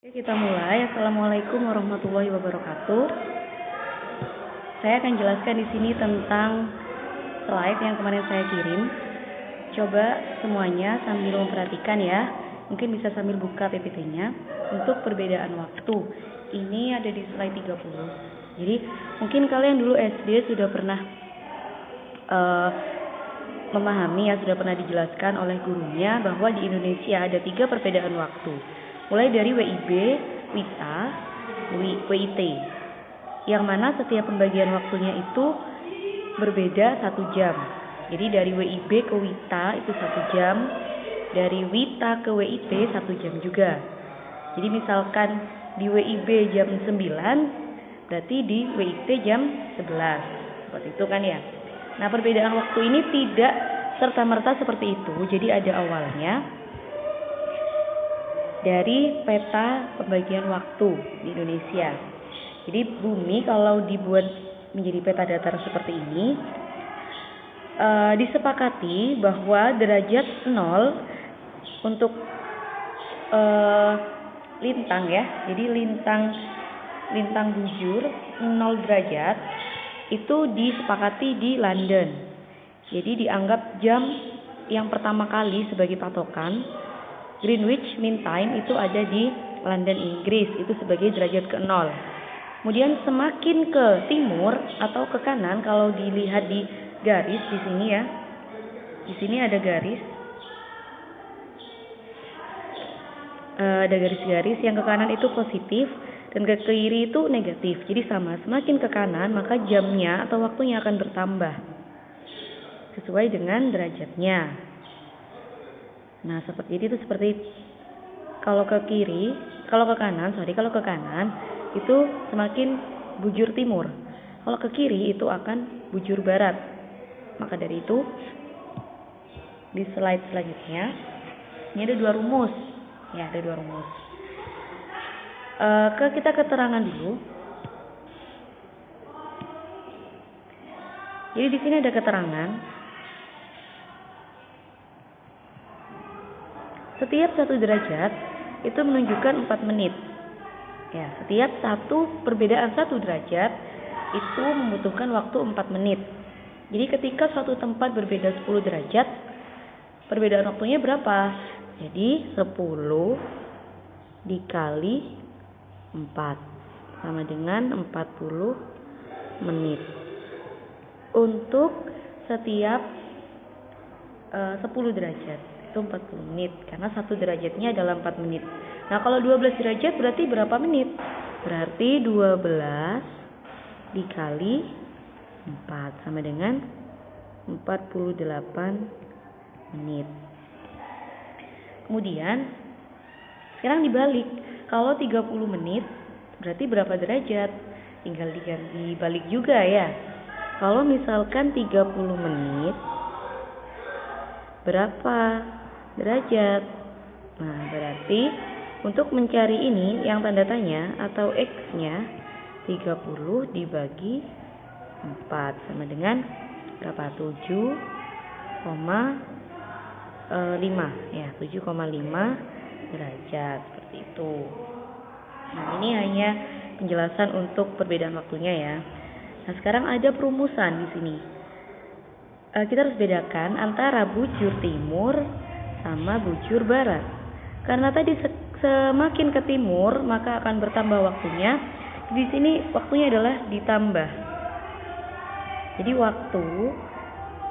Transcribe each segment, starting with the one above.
Oke, kita mulai. Assalamualaikum warahmatullahi wabarakatuh. Saya akan jelaskan di sini tentang slide yang kemarin saya kirim. Coba semuanya sambil memperhatikan ya. Mungkin bisa sambil buka PPT-nya untuk perbedaan waktu. Ini ada di slide 30. Jadi, mungkin kalian dulu SD sudah pernah memahami ya, sudah pernah dijelaskan oleh gurunya bahwa di Indonesia ada 3 perbedaan waktu. Mulai dari WIB, WITA, WIT, yang mana setiap pembagian waktunya itu berbeda 1 jam. Jadi dari WIB ke WITA itu 1 jam, dari WITA ke WIT 1 jam juga. Jadi misalkan di WIB jam 9, berarti di WIT jam 11. Seperti itu kan ya. Nah, perbedaan waktu ini tidak serta-merta seperti itu. Jadi ada awalnya dari peta pembagian waktu di Indonesia. Jadi bumi kalau dibuat menjadi peta datar seperti ini, disepakati bahwa derajat 0 untuk lintang ya. Jadi lintang bujur 0 derajat itu disepakati di London. Jadi dianggap jam yang pertama kali sebagai patokan. Greenwich Mean Time itu ada di London, Inggris, itu sebagai derajat ke-0. Kemudian semakin ke timur atau ke kanan, kalau dilihat di garis di sini ya, di sini ada garis, yang ke kanan itu positif dan ke kiri itu negatif. Jadi sama, semakin ke kanan maka jamnya atau waktunya akan bertambah sesuai dengan derajatnya. Nah, seperti itu seperti kalau ke kanan itu semakin bujur timur. Kalau ke kiri itu akan bujur barat. Maka dari itu di slide selanjutnya ini ada 2 rumus. Ya, ada 2 rumus. Kita keterangan dulu. Jadi di sini ada keterangan. Setiap 1 derajat itu menunjukkan 4 menit. Ya, setiap perbedaan 1 derajat itu membutuhkan waktu 4 menit. Jadi ketika suatu tempat berbeda 10 derajat, perbedaan waktunya berapa? Jadi 10 dikali 4 sama dengan 40 menit. Untuk setiap 10 derajat itu 40 menit, karena 1 derajatnya adalah 4 menit. Nah, kalau 12 derajat berarti berapa menit? Berarti 12 dikali 4 sama dengan 48 menit. Kemudian sekarang dibalik. Kalau 30 menit berarti berapa derajat? Tinggal dibalik juga ya. Kalau misalkan 30 menit berapa derajat? Nah, berarti untuk mencari ini yang tanda tanya atau X-nya 30 dibagi 4 sama dengan berapa? 7,5 ya, 7,5 derajat seperti itu. Nah, ini hanya penjelasan untuk perbedaan waktunya ya. Nah, sekarang ada perumusan di sini. Kita harus bedakan antara bujur timur sama bujur barat. Karena tadi semakin ke timur maka akan bertambah waktunya. Di sini waktunya adalah ditambah. Jadi waktu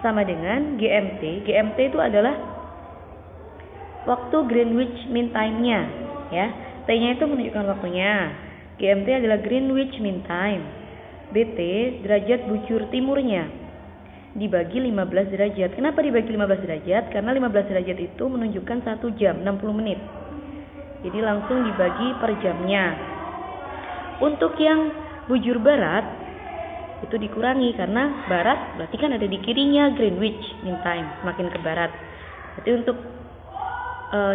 sama dengan GMT. GMT itu adalah waktu Greenwich Mean Time-nya ya. T-nya itu menunjukkan waktunya. GMT adalah Greenwich Mean Time. BT derajat bujur timurnya dibagi 15 derajat. Kenapa dibagi 15 derajat? Karena 15 derajat itu menunjukkan 1 jam 60 menit. Jadi langsung dibagi per jamnya. Untuk yang bujur barat itu dikurangi karena barat berarti kan ada di kirinya Greenwich Mean Time, semakin ke barat. Jadi untuk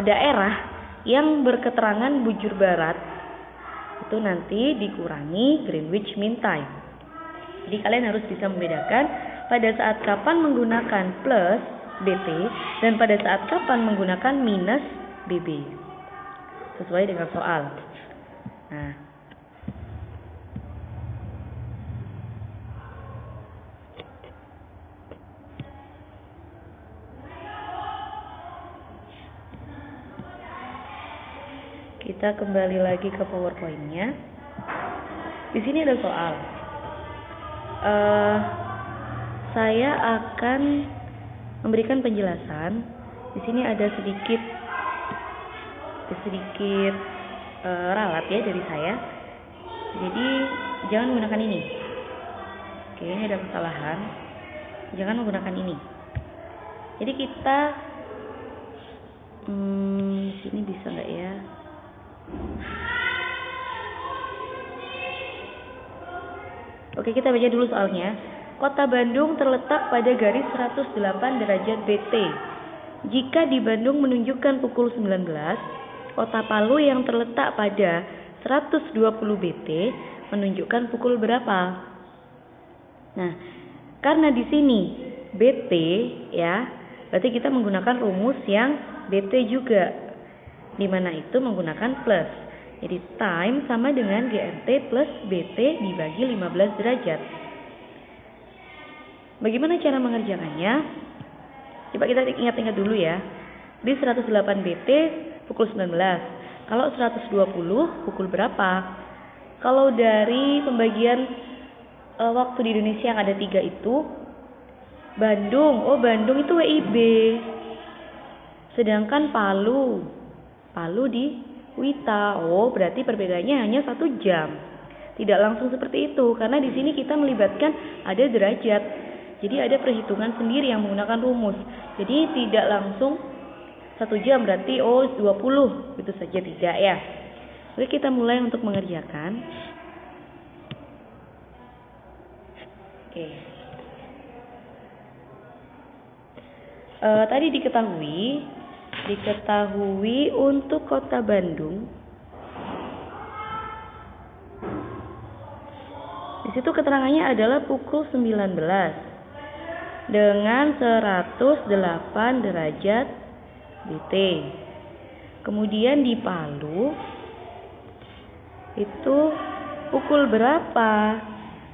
daerah yang berketerangan bujur barat itu nanti dikurangi Greenwich Mean Time. Jadi kalian harus bisa membedakan pada saat kapan menggunakan plus BT dan pada saat kapan menggunakan minus BB sesuai dengan soal. Nah, kita kembali lagi ke PowerPoint-nya. Di sini ada soal. Saya akan memberikan penjelasan. Di sini ada sedikit ralat ya dari saya. Jadi jangan menggunakan ini. Oke, ini ada kesalahan. Jangan menggunakan ini. Jadi kita di sini bisa nggak ya? Oke, kita baca dulu soalnya. Kota Bandung terletak pada garis 108 derajat BT. Jika di Bandung menunjukkan pukul 19, kota Palu yang terletak pada 120 BT menunjukkan pukul berapa? Nah, karena di sini BT ya, berarti kita menggunakan rumus yang BT juga, di mana itu menggunakan plus. Jadi time sama dengan GMT plus BT dibagi 15 derajat. Bagaimana cara mengerjakannya? Coba kita ingat-ingat dulu ya. Di 108 BT pukul 19. Kalau 120 pukul berapa? Kalau dari pembagian waktu di Indonesia yang ada 3 itu, Bandung itu WIB. Sedangkan Palu di Wita. Berarti perbedaannya hanya 1 jam. Tidak langsung seperti itu, karena di sini kita melibatkan ada derajat. Jadi ada perhitungan sendiri yang menggunakan rumus. Jadi tidak langsung 1 jam berarti 20. Itu saja tidak ya. Oke, kita mulai untuk mengerjakan. Oke. Tadi diketahui untuk kota Bandung. Di situ keterangannya adalah pukul 19 dengan 108 derajat BT. Kemudian di Palu itu pukul berapa?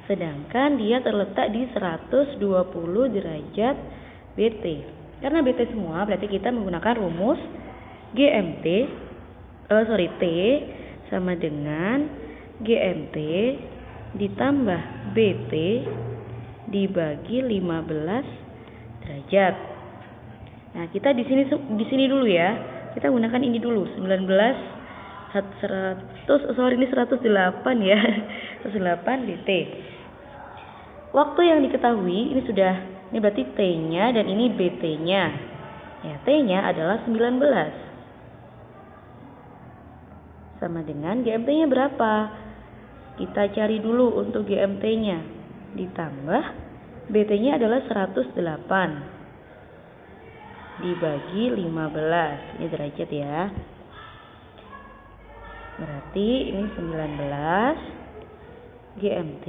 Sedangkan dia terletak di 120 derajat BT. Karena BT semua, berarti kita menggunakan rumus T sama dengan GMT ditambah BT dibagi 15 derajat. Nah, kita di sini dulu ya. Kita gunakan ini dulu, 108 ya. 108 DT. Waktu yang diketahui ini berarti T-nya dan ini BT-nya. Ya, T-nya adalah 19. Sama dengan GMT-nya berapa? Kita cari dulu untuk GMT-nya. Ditambah BT-nya adalah 108 dibagi 15. Ini derajat ya. Berarti ini 19 GMT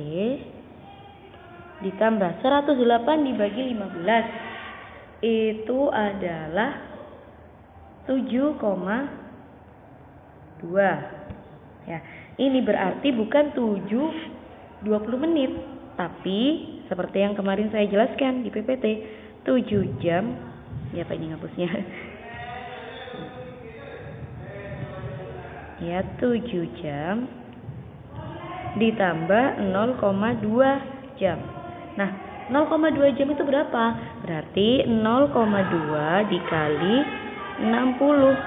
ditambah 108 dibagi 15 itu adalah 7,2 ya. Ini berarti bukan 20 menit, tapi seperti yang kemarin saya jelaskan di PPT 7 jam. Ya, Pak, ini ngapusnya. Ya, 7 jam ditambah 0,2 jam. Nah, 0,2 jam itu berapa? Berarti 0,2 dikali 60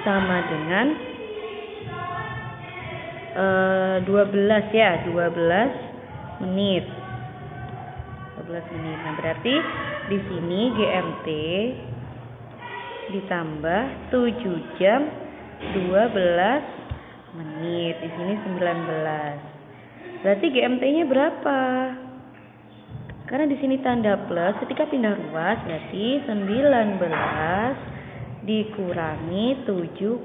sama dengan 12 ya, 12 menit. 12 menit. Nah, berarti di sini GMT ditambah 7 jam 12 menit. Di sini 19. Berarti GMT-nya berapa? Karena di sini tanda plus, ketika pindah ruas berarti 19 dikurangi 7,12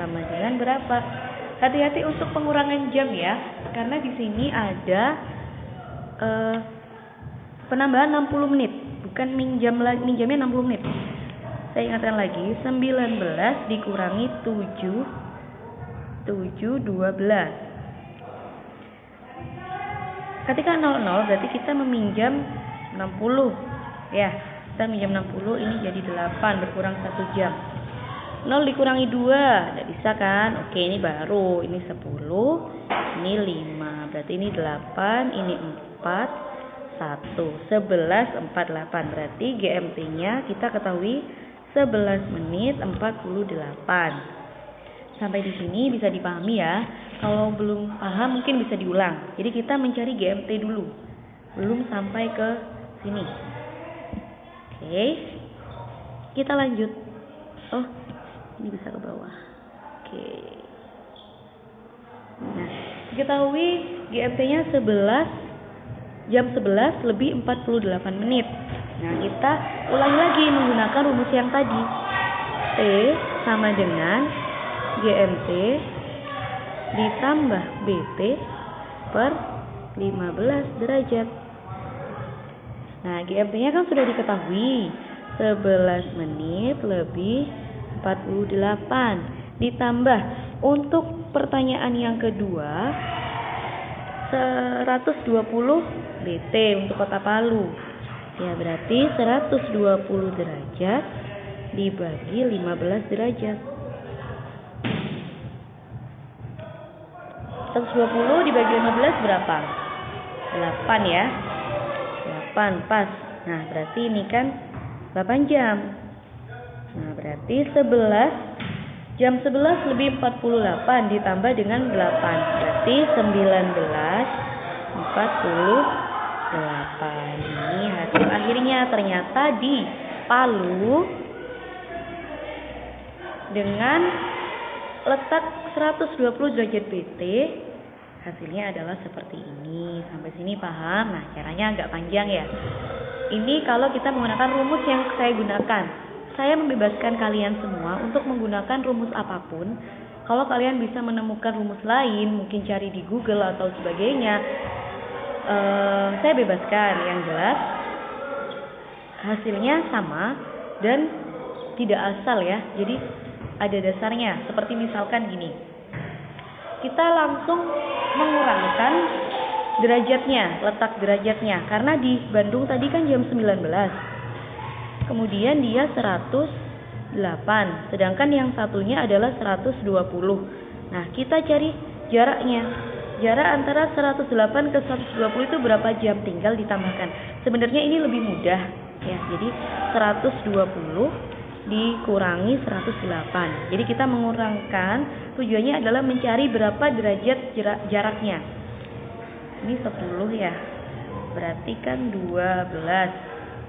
sama dengan berapa? Hati-hati untuk pengurangan jam ya, karena di sini ada penambahan 60 menit, bukan minjamnya 60 menit. Saya ingatkan lagi, 19 dikurangi 7 7, 12. Ketika 00 berarti kita meminjam 60. Ya, kita minjam 60, ini jadi 8, berkurang 1 jam. 0 dikurangi 2, tidak bisa kan? Oke, ini baru, ini 10, ini 5, berarti ini 8, ini 4, 1, 11, 48, berarti GMT-nya kita ketahui 11 menit 48. Sampai di sini bisa dipahami ya. Kalau belum paham mungkin bisa diulang. Jadi kita mencari GMT dulu, belum sampai ke sini. Oke, kita lanjut. Oh, ini bisa ke bawah. Oke. Nah, diketahui GMT-nya 11 jam 11 lebih 48 menit. Nah, kita ulangi lagi menggunakan rumus yang tadi. T sama dengan GMT ditambah BT per 15 derajat. Nah, GMT-nya kan sudah diketahui, 11 menit lebih 48. Ditambah untuk pertanyaan yang kedua 120 BT untuk Kota Palu. Ya, berarti 120 derajat dibagi 15 derajat. 120 dibagi 15 berapa? 8 ya. 8 pas. Nah, berarti ini kan 8 jam. Nah, berarti 11 jam 11 lebih 48 ditambah dengan 8. Berarti 19:48. Ini hasil akhirnya ternyata di Palu dengan letak 120 derajat BT hasilnya adalah seperti ini. Sampai sini paham? Nah, caranya agak panjang ya. Ini kalau kita menggunakan rumus yang saya gunakan. Saya membebaskan kalian semua untuk menggunakan rumus apapun. Kalau kalian bisa menemukan rumus lain, mungkin cari di Google atau sebagainya, saya bebaskan. Yang jelas hasilnya sama dan tidak asal ya. Jadi ada dasarnya. Seperti misalkan gini, kita langsung mengurangkan derajatnya, letak derajatnya, karena di Bandung tadi kan jam 19, kemudian dia 108, sedangkan yang satunya adalah 120. Nah, kita cari jaraknya. Jarak antara 108 ke 120 itu berapa jam? Tinggal ditambahkan. Sebenarnya ini lebih mudah ya. Jadi 120 dikurangi 108. Jadi kita mengurangkan, tujuannya adalah mencari berapa derajat jaraknya. Ini 10 ya. Berarti kan 12.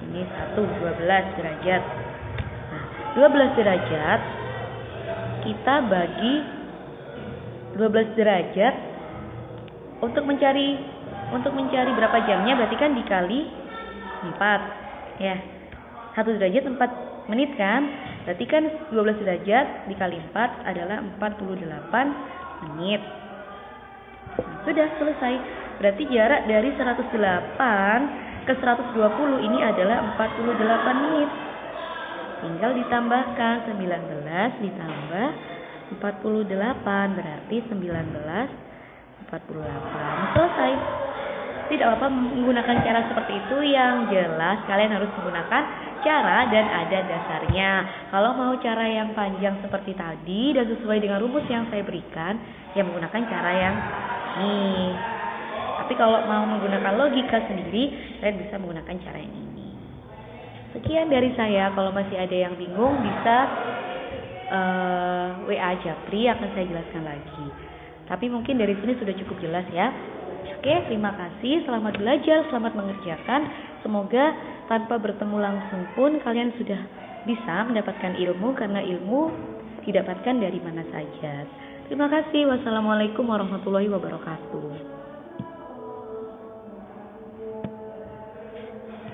Ini 12 derajat. Nah, 12 derajat kita bagi 12 derajat untuk mencari berapa jamnya, berarti kan dikali 4 ya. 1 derajat 4 menit kan, berarti kan 12 derajat dikali 4 adalah 48 menit. Nah, sudah selesai. Berarti jarak dari 108 ke 120 ini adalah 48 menit. Tinggal ditambahkan 19 ditambah 48, berarti 19:48. Selesai. Tidak apa menggunakan cara seperti itu, yang jelas kalian harus menggunakan cara dan ada dasarnya. Kalau mau cara yang panjang seperti tadi dan sesuai dengan rumus yang saya berikan, ya menggunakan cara yang ini. Tapi kalau mau menggunakan logika sendiri, kalian bisa menggunakan cara yang ini. Sekian dari saya. Kalau masih ada yang bingung bisa WA Japri, akan saya jelaskan lagi. Tapi mungkin dari sini sudah cukup jelas ya. Oke, terima kasih. Selamat belajar, selamat mengerjakan. Semoga tanpa bertemu langsung pun kalian sudah bisa mendapatkan ilmu, karena ilmu didapatkan dari mana saja. Terima kasih. Wassalamualaikum warahmatullahi wabarakatuh.